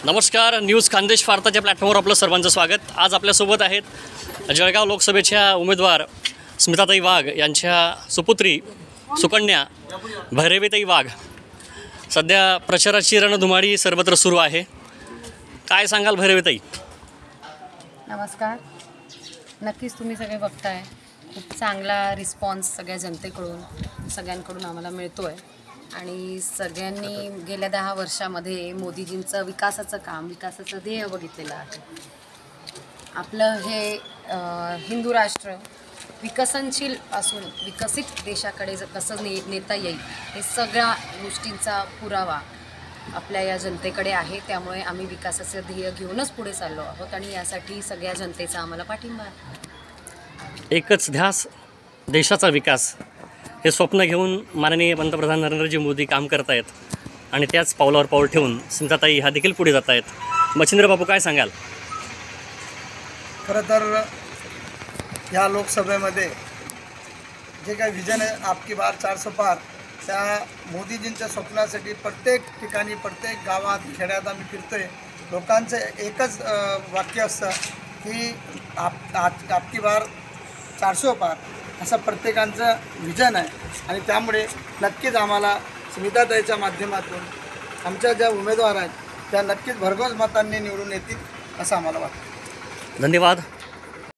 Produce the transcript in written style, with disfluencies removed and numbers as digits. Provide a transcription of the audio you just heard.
नमस्कार, न्यूज खानदेश वार्ताच्या प्लॅटफॉर्मवर आपलं सर्वांचं स्वागत। आज आपल्यासोबत आहेत जळगाव लोकसभेच्या उमेदवार स्मिताताई वाघ यांच्या सुपुत्री सुकन्या भैरवीताई वाघ। सध्या प्रचाराची रणधुमाळी सर्वत्र सुरू आहे। काय सांगाल भैरवीताई? नमस्कार। नक्कीच तुम्ही सगळे बघताय, खूप चांगला रिस्पॉन्स सगळ्या जनतेकडून सगळ्यांकडून आम्हाला मिळतो आहे आणि सगळ्यांनी गेल्या 10 वर्षामध्ये मोदीजींचं विकासाचं काम, विकासाचं ध्येय बघितलेलं आहे। आपलं हे हिंदू राष्ट्र विकसनशील असून विकसित देशाकडे कसं नेता येईल हे सगळ्या गोष्टींचा पुरावा आपल्या या जनतेकडे आहे। त्यामुळे आम्ही विकासाचं ध्येय घेऊनच पुढे चाललो आहोत आणि यासाठी सगळ्या जनतेचा आम्हाला पाठिंबा आहे। एकच ध्यास देशाचा विकास हे स्वप्न घेऊन माननीय पंतप्रधान नरेंद्रजी मोदी काम करत आहेत आणि त्याच पावलावर पाऊल ठेवून स्मिताताई ह्या देखील पुढे जात आहेत। मच्छिंद्र बापू, काय सांगाल? खरं तर या लोकसभेमध्ये जे काही विजन आहे आपकी बार 400 पार, त्या मोदीजींच्या स्वप्नासाठी प्रत्येक ठिकाणी, प्रत्येक गावात, खेड्यात आम्ही फिरतोय। लोकांचं एकच वाक्य असतं की आपकी बार 400 पार, असं प्रत्येकांचं विजन आहे आणि त्यामुळे नक्कीच आम्हाला स्मिताताईच्या माध्यमातून आमच्या ज्या उमेदवार आहेत त्या नक्कीच भरघोस मतांनी निवडून येतील असं आम्हाला वाटतं। धन्यवाद।